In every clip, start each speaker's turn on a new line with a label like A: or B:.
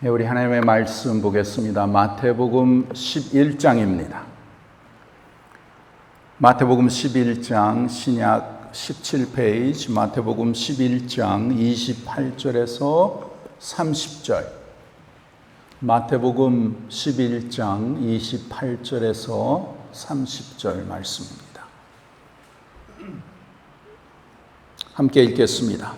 A: 우리 하나님의 말씀 보겠습니다. 마태복음 11장입니다. 마태복음 11장 신약 17페이지 마태복음 11장 28절에서 30절 마태복음 11장 28절에서 30절 말씀입니다. 함께 읽겠습니다.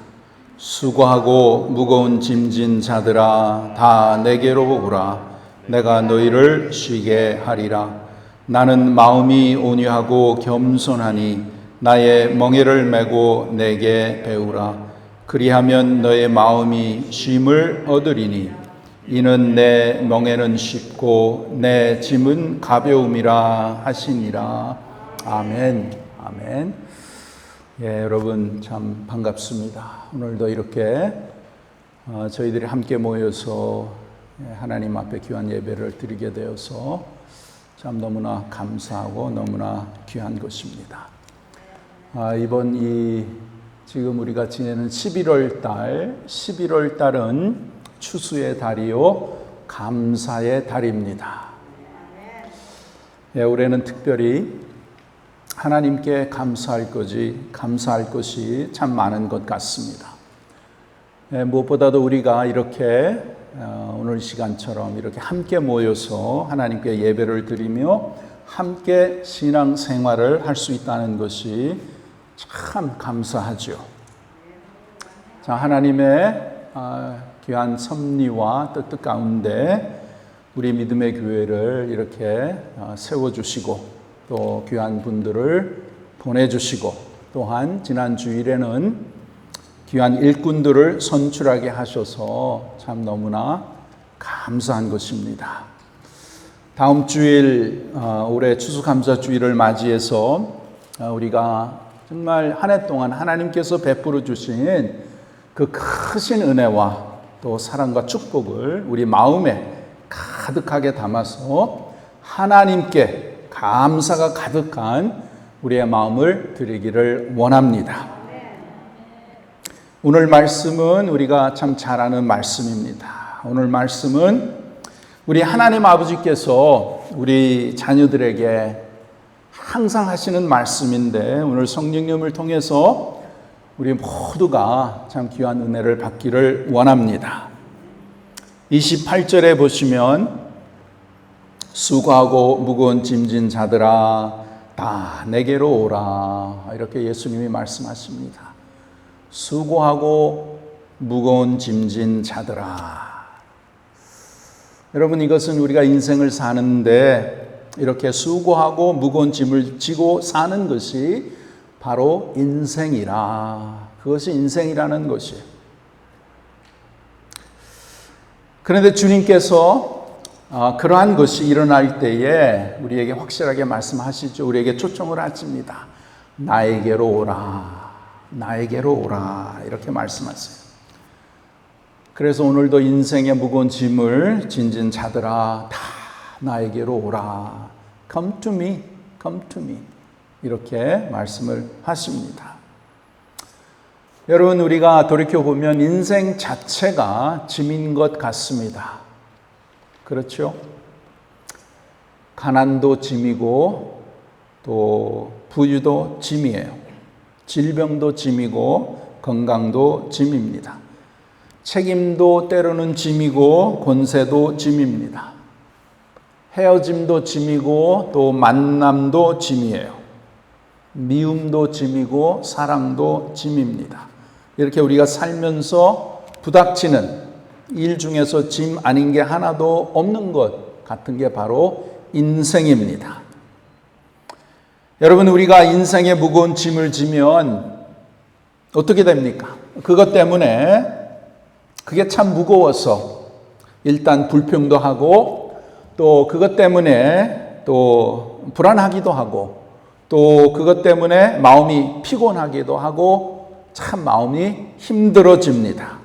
A: 수고하고 무거운 짐진 자들아 다 내게로 오라. 내가 너희를 쉬게 하리라. 나는 마음이 온유하고 겸손하니 나의 멍에를 메고 내게 배우라. 그리하면 너의 마음이 쉼을 얻으리니 이는 내 멍에는 쉽고 내 짐은 가벼움이라 하시니라. 아멘. 아멘. 예, 여러분 참 반갑습니다. 오늘도 이렇게 저희들이 함께 모여서 하나님 앞에 귀한 예배를 드리게 되어서 참 너무나 감사하고 너무나 귀한 것입니다. 이번 지금 우리가 지내는 11월 달은 추수의 달이요 감사의 달입니다. 예, 올해는 특별히 하나님께 감사할 것이 참 많은 것 같습니다. 무엇보다도 우리가 이렇게 오늘 시간처럼 이렇게 함께 모여서 하나님께 예배를 드리며 함께 신앙생활을 할 수 있다는 것이 참 감사하죠. 자, 하나님의 귀한 섭리와 뜻 가운데 우리 믿음의 교회를 이렇게 세워주시고 또 귀한 분들을 보내주시고 또한 지난 주일에는 귀한 일꾼들을 선출하게 하셔서 참 너무나 감사한 것입니다. 다음 주일 올해 추수감사주일을 맞이해서 우리가 정말 한 해 동안 하나님께서 베풀어 주신 그 크신 은혜와 또 사랑과 축복을 우리 마음에 가득하게 담아서 하나님께 감사가 가득한 우리의 마음을 드리기를 원합니다. 오늘 말씀은 우리가 참 잘 아는 말씀입니다. 오늘 말씀은 우리 하나님 아버지께서 우리 자녀들에게 항상 하시는 말씀인데 오늘 성령님을 통해서 우리 모두가 참 귀한 은혜를 받기를 원합니다. 28절에 보시면 수고하고 무거운 짐진 자들아 다 내게로 오라. 이렇게 예수님이 말씀하십니다. 수고하고 무거운 짐진 자들아. 여러분, 이것은 우리가 인생을 사는데 이렇게 수고하고 무거운 짐을 지고 사는 것이 바로 인생이라. 그것이 인생이라는 것이에요. 그런데 주님께서 그러한 것이 일어날 때에 우리에게 확실하게 말씀하시죠. 우리에게 초청을 하십니다. 나에게로 오라. 나에게로 오라. 이렇게 말씀하세요. 그래서 오늘도 인생의 무거운 짐을 진진 자들아 다 나에게로 오라. Come to me. Come to me. 이렇게 말씀을 하십니다. 여러분, 우리가 돌이켜보면 인생 자체가 짐인 것 같습니다. 그렇죠? 가난도 짐이고 또 부유도 짐이에요. 질병도 짐이고 건강도 짐입니다. 책임도 때로는 짐이고 권세도 짐입니다. 헤어짐도 짐이고 또 만남도 짐이에요. 미움도 짐이고 사랑도 짐입니다. 이렇게 우리가 살면서 부닥치는 일 중에서 짐 아닌 게 하나도 없는 것 같은 게 바로 인생입니다. 여러분, 우리가 인생에 무거운 짐을 지면 어떻게 됩니까? 그것 때문에 그게 참 무거워서 일단 불평도 하고 또 그것 때문에 또 불안하기도 하고 또 그것 때문에 마음이 피곤하기도 하고 참 마음이 힘들어집니다.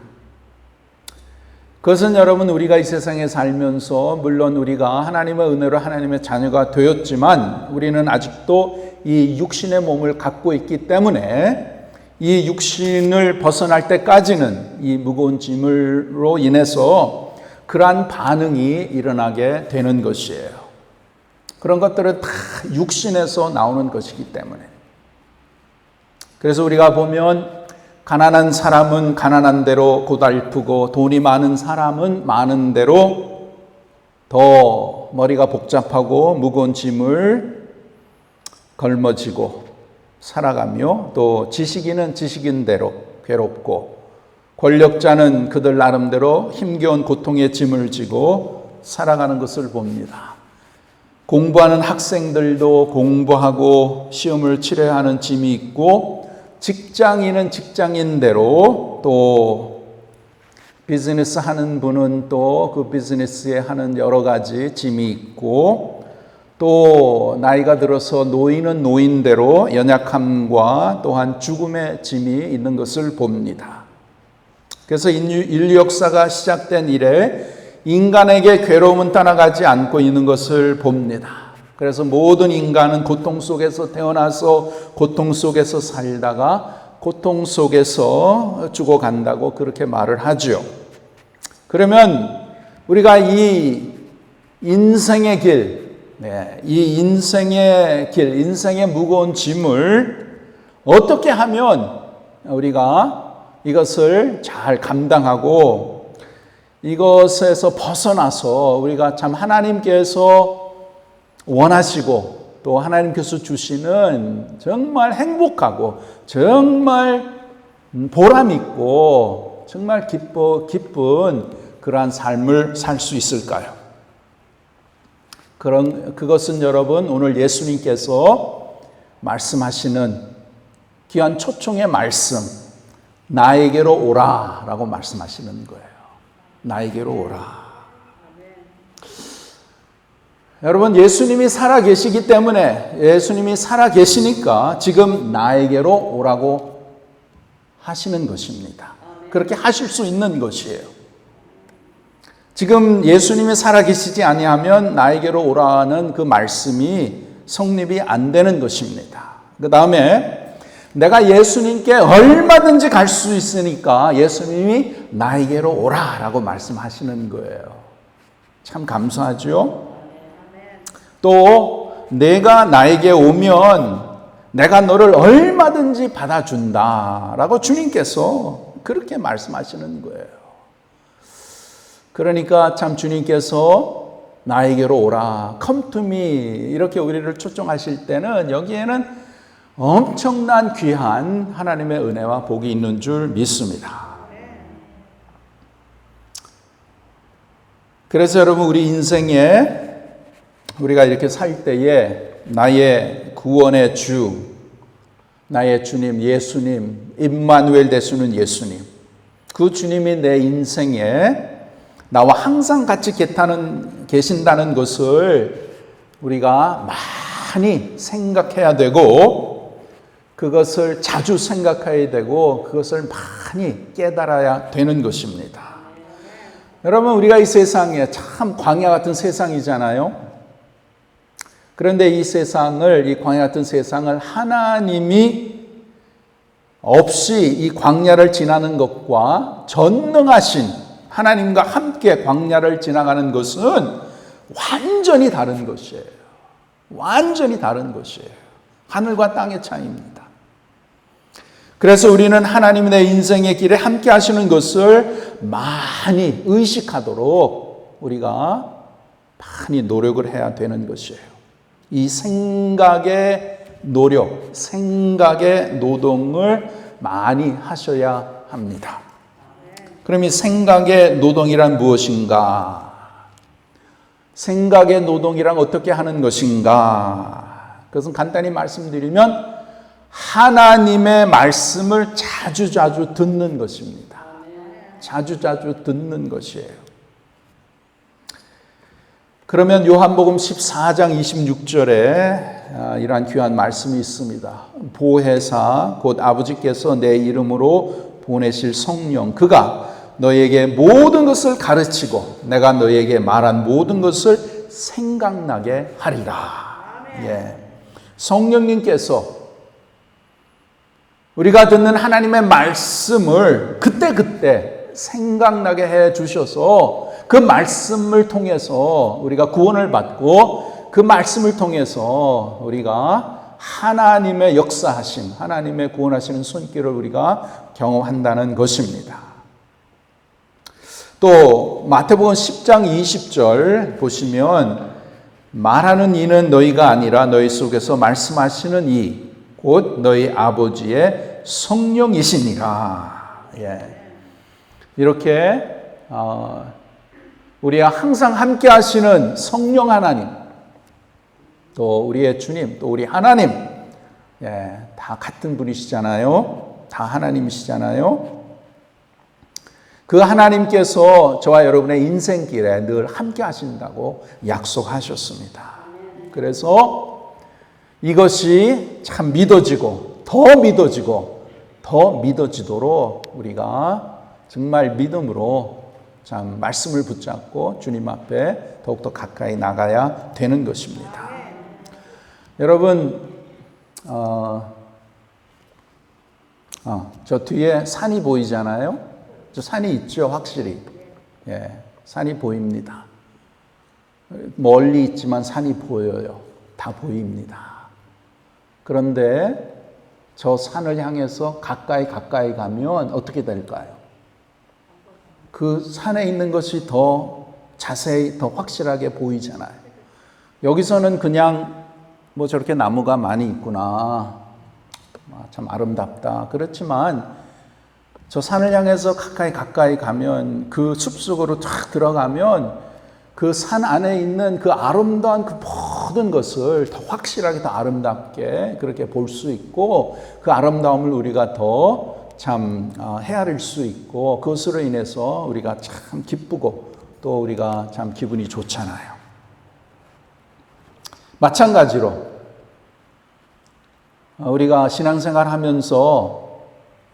A: 그것은 여러분, 우리가 이 세상에 살면서 물론 우리가 하나님의 은혜로 하나님의 자녀가 되었지만 우리는 아직도 이 육신의 몸을 갖고 있기 때문에 이 육신을 벗어날 때까지는 이 무거운 짐으로 인해서 그러한 반응이 일어나게 되는 것이에요. 그런 것들은 다 육신에서 나오는 것이기 때문에. 그래서 우리가 보면 가난한 사람은 가난한 대로 고달프고 돈이 많은 사람은 많은 대로 더 머리가 복잡하고 무거운 짐을 걸머지고 살아가며, 또 지식인은 지식인대로 괴롭고 권력자는 그들 나름대로 힘겨운 고통의 짐을 지고 살아가는 것을 봅니다. 공부하는 학생들도 공부하고 시험을 치러야 하는 짐이 있고, 직장인은 직장인대로, 또 비즈니스 하는 분은 또 그 비즈니스에 하는 여러 가지 짐이 있고, 또 나이가 들어서 노인은 노인대로 연약함과 또한 죽음의 짐이 있는 것을 봅니다. 그래서 인류 역사가 시작된 이래 인간에게 괴로움은 떠나가지 않고 있는 것을 봅니다. 그래서 모든 인간은 고통 속에서 태어나서 고통 속에서 살다가 고통 속에서 죽어간다고 그렇게 말을 하죠. 그러면 우리가 이 인생의 길, 이 인생의 길, 인생의 무거운 짐을 어떻게 하면 우리가 이것을 잘 감당하고 이것에서 벗어나서 우리가 참 하나님께서 원하시고 또 하나님께서 주시는 정말 행복하고 정말 보람있고 정말 기쁜 그러한 삶을 살 수 있을까요? 그것은 여러분, 오늘 예수님께서 말씀하시는 귀한 초청의 말씀, 나에게로 오라 라고 말씀하시는 거예요. 나에게로 오라. 여러분, 예수님이 살아계시기 때문에, 예수님이 살아계시니까 지금 나에게로 오라고 하시는 것입니다. 그렇게 하실 수 있는 것이에요. 지금 예수님이 살아계시지 아니하면 나에게로 오라는 그 말씀이 성립이 안 되는 것입니다. 그 다음에 내가 예수님께 얼마든지 갈 수 있으니까 예수님이 나에게로 오라라고 말씀하시는 거예요. 참 감사하죠? 또 내가 나에게 오면 내가 너를 얼마든지 받아준다라고 주님께서 그렇게 말씀하시는 거예요. 그러니까 참 주님께서 나에게로 오라, come to me 이렇게 우리를 초청하실 때는 여기에는 엄청난 귀한 하나님의 은혜와 복이 있는 줄 믿습니다. 그래서 여러분, 우리 인생에 우리가 이렇게 살 때에 나의 구원의 주, 나의 주님 예수님, 임마누엘 되시는 예수님, 그 주님이 내 인생에 나와 항상 같이 계신다는 것을 우리가 많이 생각해야 되고, 그것을 자주 생각해야 되고, 그것을 많이 깨달아야 되는 것입니다. 여러분, 우리가 이 세상에 참 광야 같은 세상이잖아요. 그런데 이 세상을, 이 광야 같은 세상을 하나님이 없이 이 광야를 지나는 것과 전능하신 하나님과 함께 광야를 지나가는 것은 완전히 다른 것이에요. 완전히 다른 것이에요. 하늘과 땅의 차이입니다. 그래서 우리는 하나님이 내 인생의 길에 함께 하시는 것을 많이 의식하도록 우리가 많이 노력을 해야 되는 것이에요. 이 생각의 노력, 생각의 노동을 많이 하셔야 합니다. 그럼 이 생각의 노동이란 무엇인가? 생각의 노동이란 어떻게 하는 것인가? 그것은 간단히 말씀드리면 하나님의 말씀을 자주자주 듣는 것입니다. 자주자주 듣는 것이에요. 그러면 요한복음 14장 26절에 이러한 귀한 말씀이 있습니다. 보혜사 곧 아버지께서 내 이름으로 보내실 성령, 그가 너에게 모든 것을 가르치고 내가 너에게 말한 모든 것을 생각나게 하리라. 예. 성령님께서 우리가 듣는 하나님의 말씀을 그때그때 생각나게 해 주셔서 그 말씀을 통해서 우리가 구원을 받고 그 말씀을 통해서 우리가 하나님의 역사하심, 하나님의 구원하시는 손길을 우리가 경험한다는 것입니다. 또 마태복음 10장 20절 보시면 말하는 이는 너희가 아니라 너희 속에서 말씀하시는 이 곧 너희 아버지의 성령이시니라. 이렇게 우리가 항상 함께 하시는 성령 하나님, 또 우리의 주님, 또 우리 하나님, 다 같은 분이시잖아요. 다 하나님이시잖아요. 그 하나님께서 저와 여러분의 인생길에 늘 함께 하신다고 약속하셨습니다. 그래서 이것이 참 믿어지고 더 믿어지고 더 믿어지도록 우리가 정말 믿음으로 참 말씀을 붙잡고 주님 앞에 더욱더 가까이 나가야 되는 것입니다. 여러분, 저 뒤에 산이 보이잖아요. 저 산이 있죠, 확실히. 산이 보입니다. 멀리 있지만 산이 보여요. 다 보입니다. 그런데 저 산을 향해서 가까이 가면 어떻게 될까요? 그 산에 있는 것이 더 자세히, 더 확실하게 보이잖아요. 여기서는 그냥 뭐 저렇게 나무가 많이 있구나, 참 아름답다. 그렇지만 저 산을 향해서 가까이 가면, 그 숲속으로 쫙 들어가면 그 산 안에 있는 그 아름다운 그 모든 것을 더 확실하게, 더 아름답게 그렇게 볼 수 있고, 그 아름다움을 우리가 더 참 헤아릴 수 있고, 그것으로 인해서 우리가 참 기쁘고 또 우리가 참 기분이 좋잖아요. 마찬가지로 우리가 신앙생활 하면서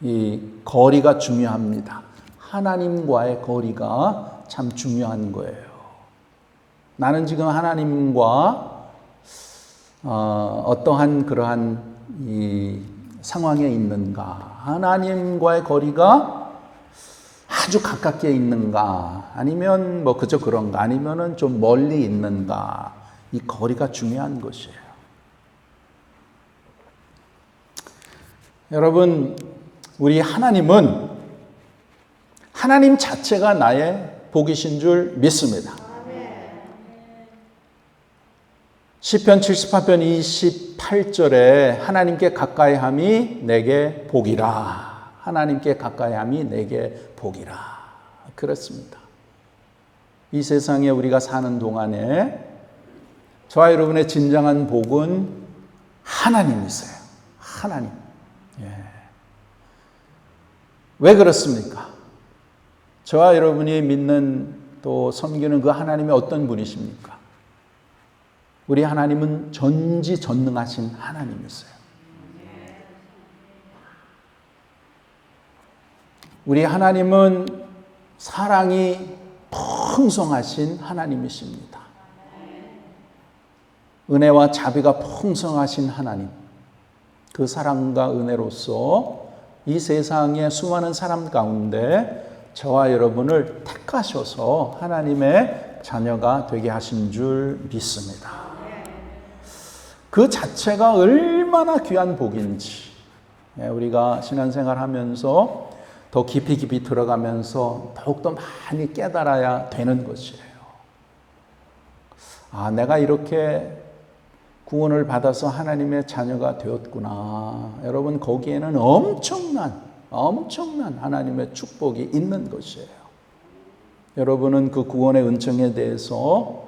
A: 이 거리가 중요합니다. 하나님과의 거리가 참 중요한 거예요. 나는 지금 하나님과 어떠한 그러한 이 상황에 있는가? 하나님과의 거리가 아주 가깝게 있는가? 아니면 뭐 그저 그런가? 아니면은 좀 멀리 있는가? 이 거리가 중요한 것이에요. 여러분, 우리 하나님은 하나님 자체가 나의 복이신 줄 믿습니다. 시편 78편 28절에 하나님께 가까이함이 내게 복이라. 하나님께 가까이함이 내게 복이라. 그렇습니다. 이 세상에 우리가 사는 동안에 저와 여러분의 진정한 복은 하나님이세요. 하나님. 왜 그렇습니까? 저와 여러분이 믿는 또 섬기는 그 하나님이 어떤 분이십니까? 우리 하나님은 전지전능하신 하나님이세요. 우리 하나님은 사랑이 풍성하신 하나님이십니다. 은혜와 자비가 풍성하신 하나님. 그 사랑과 은혜로서 이 세상의 수많은 사람 가운데 저와 여러분을 택하셔서 하나님의 자녀가 되게 하신 줄 믿습니다. 그 자체가 얼마나 귀한 복인지 우리가 신앙생활 하면서 더 깊이 들어가면서 더욱더 많이 깨달아야 되는 것이에요. 내가 이렇게 구원을 받아서 하나님의 자녀가 되었구나. 여러분, 거기에는 엄청난 하나님의 축복이 있는 것이에요. 여러분은 그 구원의 은총에 대해서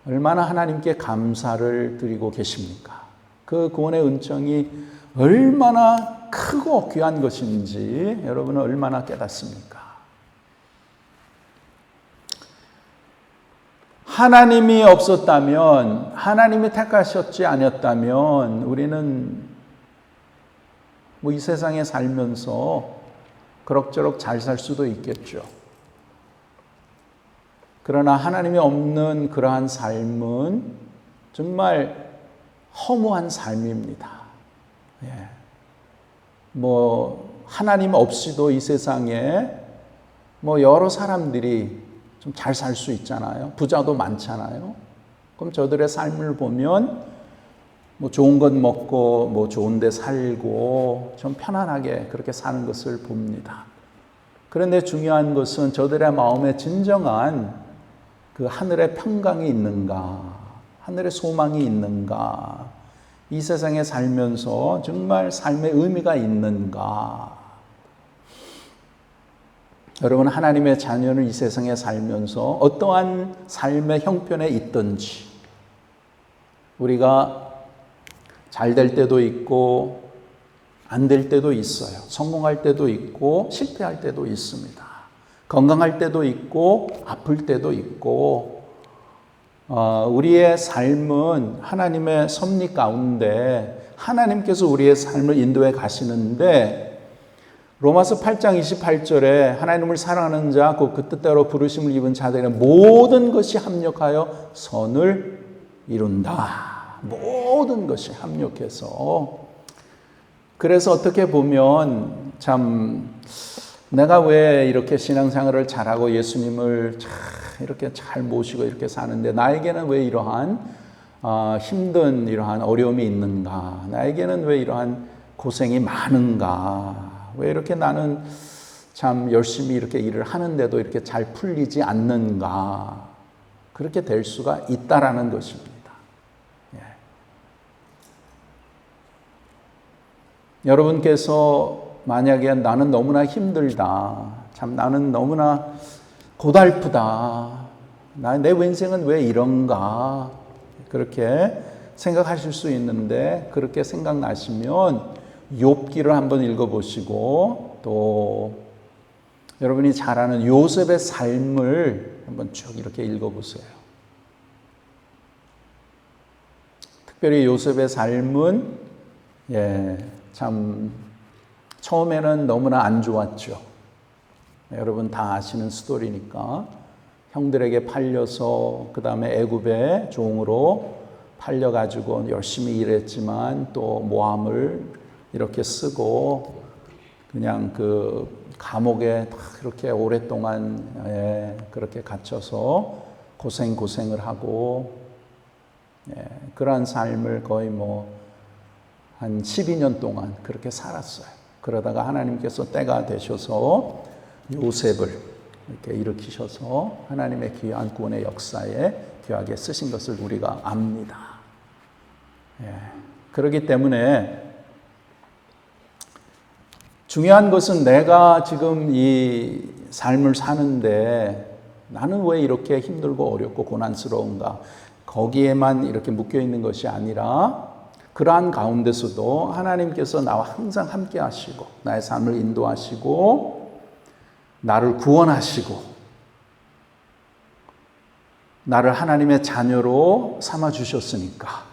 A: 얼마나 하나님께 감사를 드리고 계십니까? 그 구원의 은총이 얼마나 크고 귀한 것인지 여러분은 얼마나 깨닫습니까? 하나님이 없었다면, 하나님이 택하셨지 않았다면 우리는 뭐 이 세상에 살면서 그럭저럭 잘 살 수도 있겠죠. 그러나 하나님이 없는 그러한 삶은 정말 허무한 삶입니다. 뭐 하나님 없이도 이 세상에 뭐 여러 사람들이 좀 잘 살 수 있잖아요. 부자도 많잖아요. 그럼 저들의 삶을 보면 뭐 좋은 것 먹고 뭐 좋은 데 살고 좀 편안하게 그렇게 사는 것을 봅니다. 그런데 중요한 것은 저들의 마음에 진정한 그 하늘의 평강이 있는가, 하늘의 소망이 있는가, 이 세상에 살면서 정말 삶의 의미가 있는가. 여러분, 하나님의 자녀는 이 세상에 살면서 어떠한 삶의 형편에 있든지 우리가 잘 될 때도 있고 안 될 때도 있어요. 성공할 때도 있고 실패할 때도 있습니다. 건강할 때도 있고 아플 때도 있고 우리의 삶은 하나님의 섭리 가운데 하나님께서 우리의 삶을 인도해 가시는데 로마서 8장 28절에 하나님을 사랑하는 자, 그 뜻대로 부르심을 입은 자들에게는 모든 것이 합력하여 선을 이룬다. 모든 것이 합력해서. 그래서 어떻게 보면 참 내가 왜 이렇게 신앙생활을 잘하고 예수님을 이렇게 잘 모시고 이렇게 사는데 나에게는 왜 이러한 힘든 이러한 어려움이 있는가? 나에게는 왜 이러한 고생이 많은가? 왜 이렇게 나는 참 열심히 이렇게 일을 하는데도 이렇게 잘 풀리지 않는가? 그렇게 될 수가 있다라는 것입니다. 예. 여러분께서 만약에 나는 너무나 힘들다, 참 나는 너무나 고달프다, 내 인생은 왜 이런가, 그렇게 생각하실 수 있는데 그렇게 생각나시면 욥기를 한번 읽어보시고 또 여러분이 잘 아는 요셉의 삶을 한번 쭉 이렇게 읽어보세요. 특별히 요셉의 삶은 참 처음에는 너무나 안 좋았죠. 여러분 다 아시는 스토리니까 형들에게 팔려서 그 다음에 애굽의 종으로 팔려가지고 열심히 일했지만 또 모함을 이렇게 쓰고 그냥 그 감옥에 그렇게 오랫동안 그렇게 갇혀서 고생을 하고 그러한 삶을 거의 한 12년 동안 그렇게 살았어요. 그러다가 하나님께서 때가 되셔서 요셉을 이렇게 일으키셔서 하나님의 귀한 구원의 역사에 귀하게 쓰신 것을 우리가 압니다. 그렇기 때문에 중요한 것은 내가 지금 이 삶을 사는데 나는 왜 이렇게 힘들고 어렵고 고난스러운가? 거기에만 이렇게 묶여 있는 것이 아니라 그러한 가운데서도 하나님께서 나와 항상 함께 하시고 나의 삶을 인도하시고 나를 구원하시고 나를 하나님의 자녀로 삼아 주셨으니까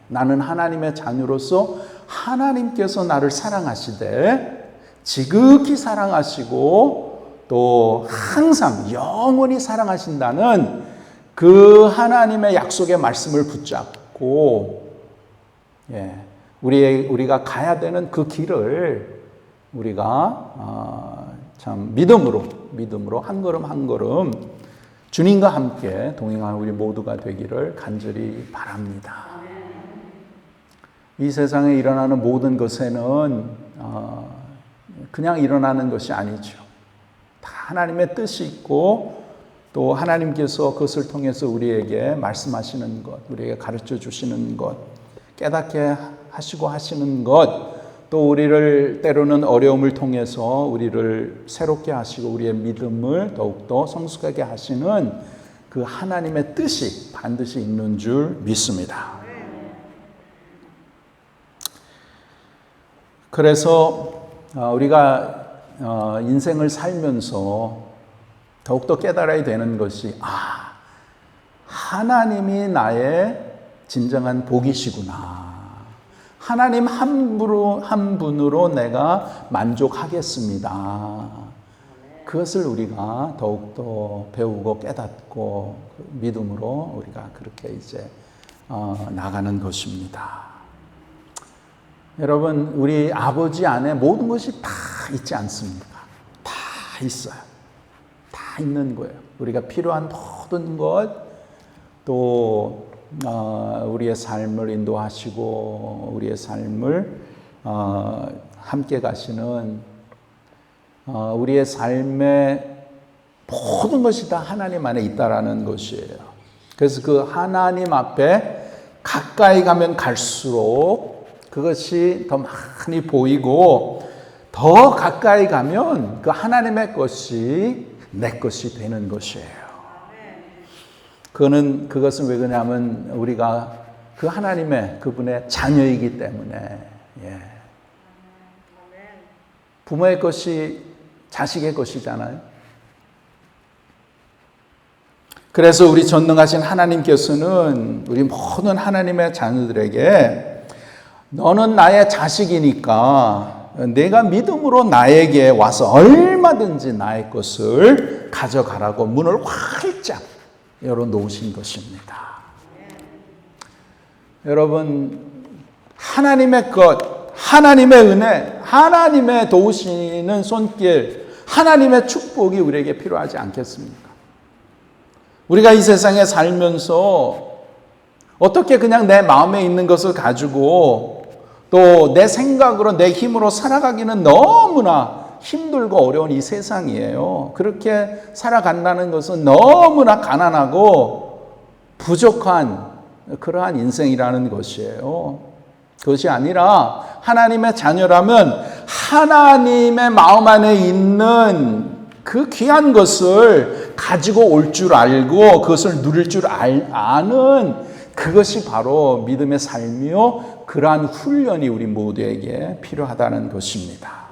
A: 나는 하나님의 자녀로서 하나님께서 나를 사랑하시되 지극히 사랑하시고 또 항상 영원히 사랑하신다는 그 하나님의 약속의 말씀을 붙잡고 우리가 가야 되는 그 길을 우리가 참 믿음으로 한 걸음 한 걸음 주님과 함께 동행하는 우리 모두가 되기를 간절히 바랍니다. 이 세상에 일어나는 모든 것에는 그냥 일어나는 것이 아니죠. 다 하나님의 뜻이 있고 또 하나님께서 그것을 통해서 우리에게 말씀하시는 것, 우리에게 가르쳐 주시는 것, 깨닫게 하시고 하시는 것, 또 우리를 때로는 어려움을 통해서 우리를 새롭게 하시고 우리의 믿음을 더욱더 성숙하게 하시는 그 하나님의 뜻이 반드시 있는 줄 믿습니다. 그래서 우리가 인생을 살면서 더욱더 깨달아야 되는 것이 하나님이 나의 진정한 복이시구나. 하나님 한 분으로 내가 만족하겠습니다. 그것을 우리가 더욱더 배우고 깨닫고 믿음으로 우리가 그렇게 이제 나가는 것입니다. 여러분, 우리 아버지 안에 모든 것이 다 있지 않습니까? 다 있어요. 다 있는 거예요. 우리가 필요한 모든 것, 또 우리의 삶을 인도하시고 우리의 삶을 함께 가시는 우리의 삶의 모든 것이 다 하나님 안에 있다라는 것이에요. 그래서 그 하나님 앞에 가까이 가면 갈수록 그것이 더 많이 보이고, 더 가까이 가면 그 하나님의 것이 내 것이 되는 것이에요. 그것은 왜 그러냐면 우리가 그 하나님의 그분의 자녀이기 때문에. 부모의 것이 자식의 것이잖아요. 그래서 우리 전능하신 하나님께서는 우리 모든 하나님의 자녀들에게 너는 나의 자식이니까 내가 믿음으로 나에게 와서 얼마든지 나의 것을 가져가라고 문을 활짝 열어놓으신 것입니다. 여러분, 하나님의 것, 하나님의 은혜, 하나님의 도우시는 손길, 하나님의 축복이 우리에게 필요하지 않겠습니까? 우리가 이 세상에 살면서 어떻게 그냥 내 마음에 있는 것을 가지고 또 내 생각으로 내 힘으로 살아가기는 너무나 힘들고 어려운 이 세상이에요. 그렇게 살아간다는 것은 너무나 가난하고 부족한 그러한 인생이라는 것이에요. 그것이 아니라 하나님의 자녀라면 하나님의 마음 안에 있는 그 귀한 것을 가지고 올 줄 알고 그것을 누릴 줄 아는 그것이 바로 믿음의 삶이요, 그러한 훈련이 우리 모두에게 필요하다는 것입니다.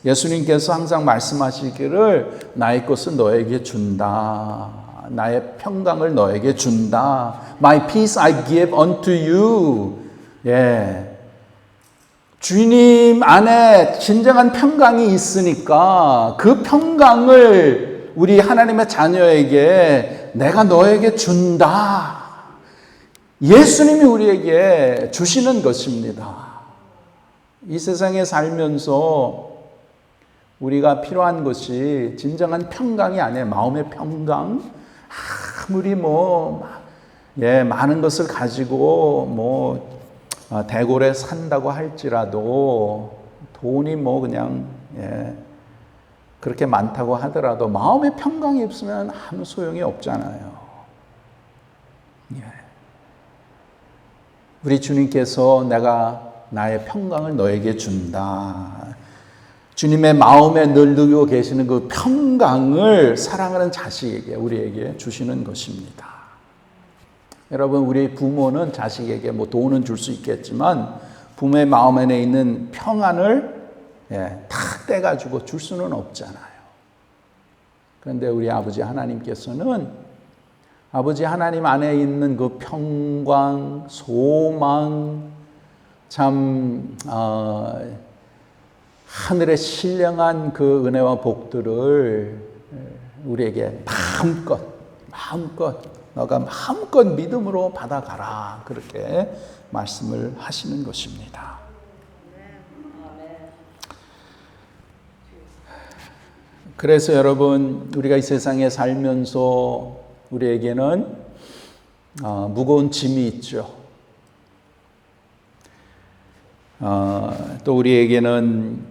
A: 예수님께서 항상 말씀하시기를 나의 것은 너에게 준다, 나의 평강을 너에게 준다, My peace I give unto you. 주님 안에 진정한 평강이 있으니까 그 평강을 우리 하나님의 자녀에게 내가 너에게 준다. 예수님이 우리에게 주시는 것입니다. 이 세상에 살면서 우리가 필요한 것이 진정한 평강이 아니에요. 마음의 평강. 아무리 많은 것을 가지고 대궐에 산다고 할지라도 돈이 그냥 그렇게 많다고 하더라도 마음의 평강이 없으면 아무 소용이 없잖아요. 우리 주님께서 내가 나의 평강을 너에게 준다. 주님의 마음에 늘 누리고 계시는 그 평강을 사랑하는 자식에게, 우리에게 주시는 것입니다. 여러분, 우리 부모는 자식에게 돈은 줄 수 있겠지만 부모의 마음 안에 있는 평안을 탁 떼가지고 줄 수는 없잖아요. 그런데 우리 아버지 하나님께서는 아버지 하나님 안에 있는 그 평강, 소망, 참 하늘의 신령한 그 은혜와 복들을 우리에게 마음껏 너가 마음껏 믿음으로 받아가라, 그렇게 말씀을 하시는 것입니다. 그래서 여러분, 우리가 이 세상에 살면서 우리에게는 무거운 짐이 있죠. 또 우리에게는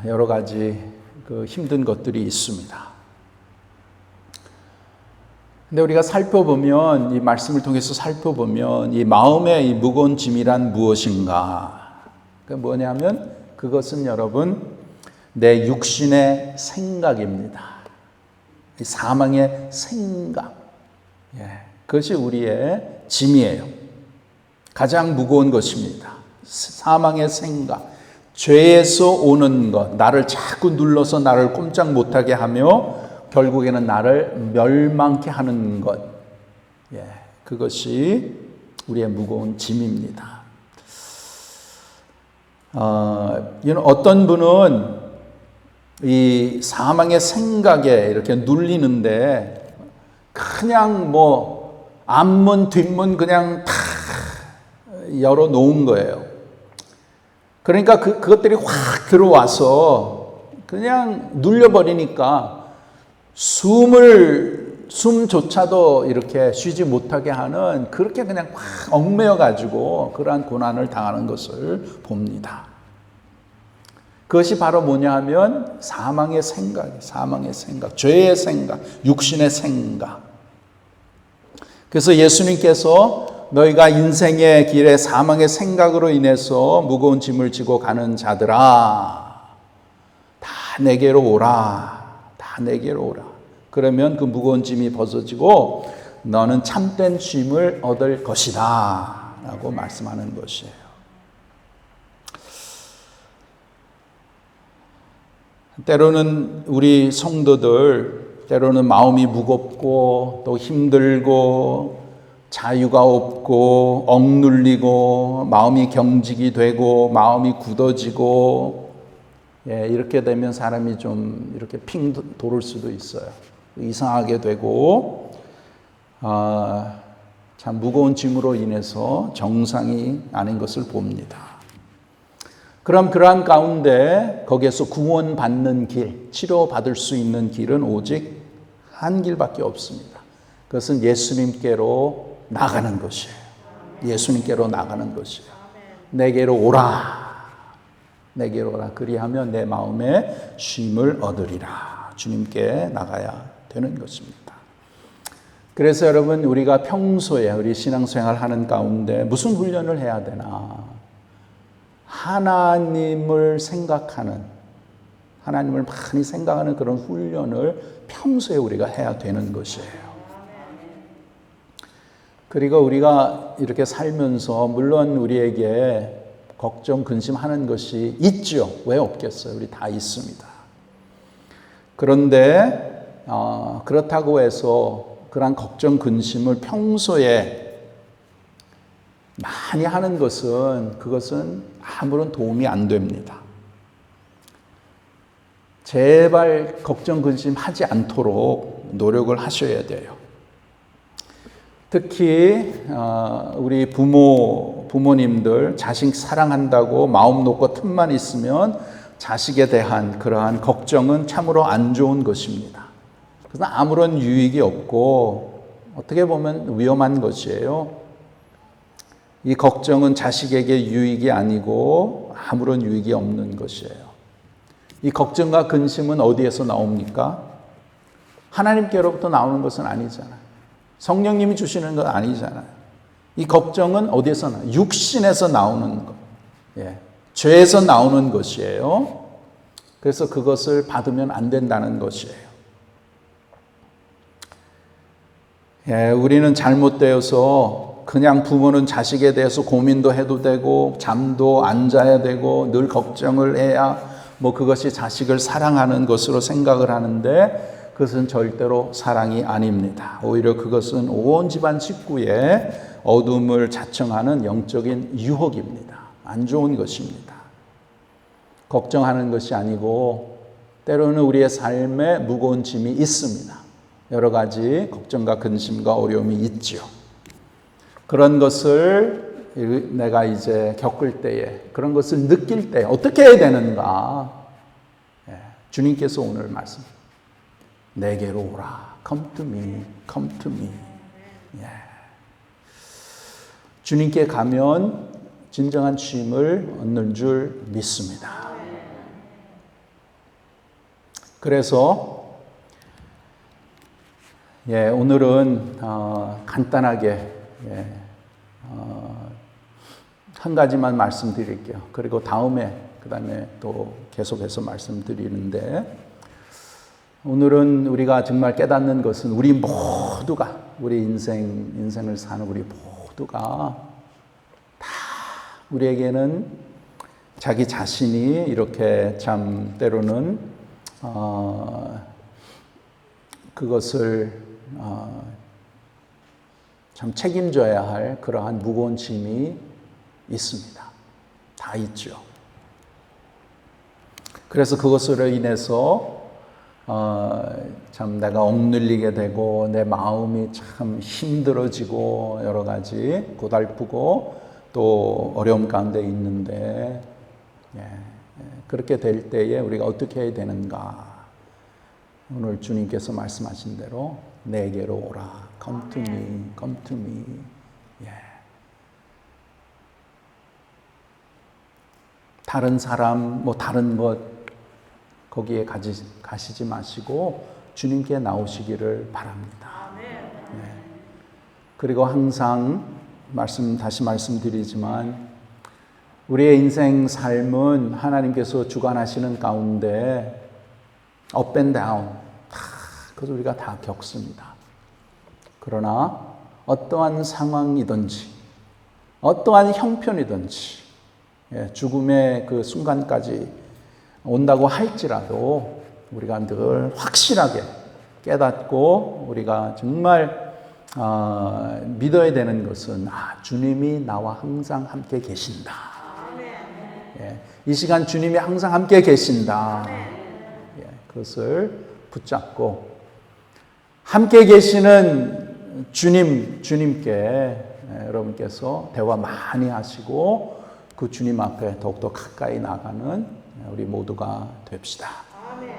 A: 여러 가지 그 힘든 것들이 있습니다. 근데 우리가 살펴보면, 이 말씀을 통해서 살펴보면 이 마음의 이 무거운 짐이란 무엇인가? 그 뭐냐면 그것은 여러분 내 육신의 생각입니다. 이 사망의 생각. 그것이 우리의 짐이에요. 가장 무거운 것입니다. 사망의 생각. 죄에서 오는 것. 나를 자꾸 눌러서 나를 꼼짝 못하게 하며 결국에는 나를 멸망케 하는 것. 그것이 우리의 무거운 짐입니다. 어떤 분은 이 사망의 생각에 이렇게 눌리는데 그냥 앞문 뒷문 그냥 다 열어 놓은 거예요. 그러니까 그것들이 확 들어와서 그냥 눌려버리니까 숨조차도 이렇게 쉬지 못하게 하는, 그렇게 그냥 확 얽매여 가지고 그러한 고난을 당하는 것을 봅니다. 그것이 바로 뭐냐 하면 사망의 생각, 죄의 생각, 육신의 생각. 그래서 예수님께서 너희가 인생의 길에 사망의 생각으로 인해서 무거운 짐을 지고 가는 자들아, 다 내게로 오라. 다 내게로 오라. 그러면 그 무거운 짐이 벗어지고 너는 참된 쉼을 얻을 것이다 라고 말씀하는 것이에요. 때로는 우리 성도들, 때로는 마음이 무겁고 또 힘들고 자유가 없고 억눌리고 마음이 경직이 되고 마음이 굳어지고, 이렇게 되면 사람이 좀 이렇게 핑 돌을 수도 있어요. 이상하게 되고, 참 무거운 짐으로 인해서 정상이 아닌 것을 봅니다. 그럼 그러한 가운데 거기에서 구원받는 길, 치료받을 수 있는 길은 오직 한 길밖에 없습니다. 그것은 예수님께로 나가는 것이에요. 예수님께로 나가는 것이에요. 내게로 오라. 내게로 오라. 그리하면 내 마음에 쉼을 얻으리라. 주님께 나가야 되는 것입니다. 그래서 여러분, 우리가 평소에 우리 신앙생활 하는 가운데 무슨 훈련을 해야 되나? 하나님을 생각하는, 하나님을 많이 생각하는 그런 훈련을 평소에 우리가 해야 되는 것이에요. 그리고 우리가 이렇게 살면서 물론 우리에게 걱정, 근심하는 것이 있죠. 왜 없겠어요? 우리 다 있습니다. 그런데 그렇다고 해서 그런 걱정, 근심을 평소에 많이 하는 것은, 그것은 아무런 도움이 안 됩니다. 제발 걱정, 근심 하지 않도록 노력을 하셔야 돼요. 특히 우리 부모님들 자식 사랑한다고 마음 놓고 틈만 있으면 자식에 대한 그러한 걱정은 참으로 안 좋은 것입니다. 그래서 아무런 유익이 없고 어떻게 보면 위험한 것이에요. 이 걱정은 자식에게 유익이 아니고 아무런 유익이 없는 것이에요. 이 걱정과 근심은 어디에서 나옵니까? 하나님께로부터 나오는 것은 아니잖아요. 성령님이 주시는 건 아니잖아요. 이 걱정은 어디에서 나와요? 육신에서 나오는 것. 죄에서 나오는 것이에요. 그래서 그것을 받으면 안 된다는 것이에요. 우리는 잘못되어서 그냥 부모는 자식에 대해서 고민도 해도 되고 잠도 안 자야 되고 늘 걱정을 해야 그것이 자식을 사랑하는 것으로 생각을 하는데, 그것은 절대로 사랑이 아닙니다. 오히려 그것은 온 집안 식구의 어둠을 자청하는 영적인 유혹입니다. 안 좋은 것입니다. 걱정하는 것이 아니고 때로는 우리의 삶에 무거운 짐이 있습니다. 여러 가지 걱정과 근심과 어려움이 있죠. 그런 것을 내가 이제 겪을 때에, 그런 것을 느낄 때 어떻게 해야 되는가? 주님께서 오늘 말씀, 내게로 오라. Come to me, come to me. 주님께 가면 진정한 쉼을 얻는 줄 믿습니다. 그래서 오늘은 간단하게 한 가지만 말씀드릴게요. 그리고 그다음에 또 계속해서 말씀드리는데, 오늘은 우리가 정말 깨닫는 것은 우리 모두가, 우리 인생을 사는 우리 모두가 다 우리에게는 자기 자신이 이렇게 참 때로는 그것을 참 책임져야 할 그러한 무거운 짐이 있습니다. 다 있죠. 그래서 그것으로 인해서 참 내가 억눌리게 되고 내 마음이 참 힘들어지고 여러 가지 고달프고 또 어려움 가운데 있는데, 그렇게 될 때에 우리가 어떻게 해야 되는가? 오늘 주님께서 말씀하신 대로 내게로 오라. Come to me, come to me. 다른 사람, 다른 것 거기에 가시지 마시고 주님께 나오시기를 바랍니다. 그리고 항상 다시 말씀드리지만 우리의 인생 삶은 하나님께서 주관하시는 가운데 up and down 그것을 우리가 다 겪습니다. 그러나 어떠한 상황이든지 어떠한 형편이든지 죽음의 그 순간까지 온다고 할지라도 우리가 늘 확실하게 깨닫고 우리가 정말 믿어야 되는 것은 주님이 나와 항상 함께 계신다. 이 시간 주님이 항상 함께 계신다. 그것을 붙잡고 함께 계시는 주님께 여러분께서 대화 많이 하시고 그 주님 앞에 더욱더 가까이 나가는 우리 모두가 됩시다.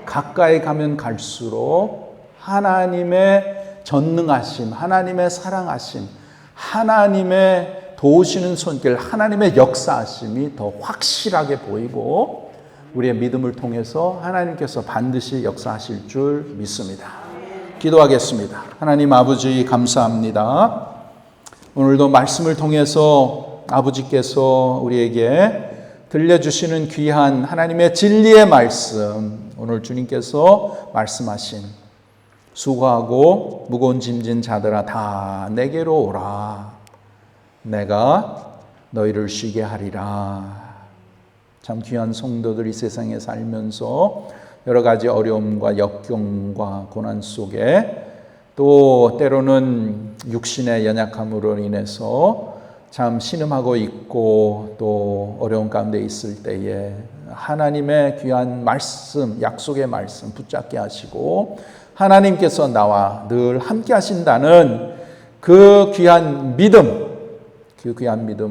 A: 가까이 가면 갈수록 하나님의 전능하심, 하나님의 사랑하심, 하나님의 도우시는 손길, 하나님의 역사하심이 더 확실하게 보이고 우리의 믿음을 통해서 하나님께서 반드시 역사하실 줄 믿습니다. 기도하겠습니다. 하나님 아버지 감사합니다. 오늘도 말씀을 통해서 아버지께서 우리에게 들려주시는 귀한 하나님의 진리의 말씀, 오늘 주님께서 말씀하신 수고하고 무거운 짐진 자들아 다 내게로 오라. 내가 너희를 쉬게 하리라. 참 귀한 성도들이 세상에 살면서 여러 가지 어려움과 역경과 고난 속에 또 때로는 육신의 연약함으로 인해서 참 신음하고 있고 또 어려운 가운데 있을 때에 하나님의 귀한 말씀, 약속의 말씀 붙잡게 하시고 하나님께서 나와 늘 함께 하신다는 그 귀한 믿음,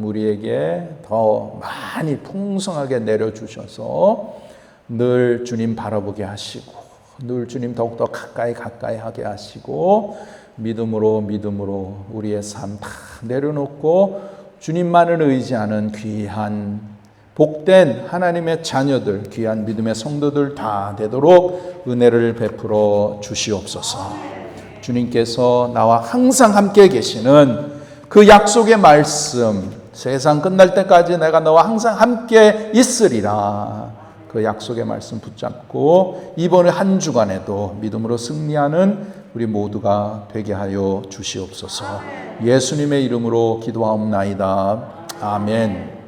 A: 우리에게 더 많이 풍성하게 내려주셔서 늘 주님 바라보게 하시고 늘 주님 더욱더 가까이 하게 하시고 믿음으로 우리의 삶 다 내려놓고 주님만을 의지하는 귀한 복된 하나님의 자녀들, 귀한 믿음의 성도들 다 되도록 은혜를 베풀어 주시옵소서. 주님께서 나와 항상 함께 계시는 그 약속의 말씀, 세상 끝날 때까지 내가 너와 항상 함께 있으리라. 그 약속의 말씀 붙잡고 이번에 한 주간에도 믿음으로 승리하는 우리 모두가 되게 하여 주시옵소서. 예수님의 이름으로 기도하옵나이다. 아멘.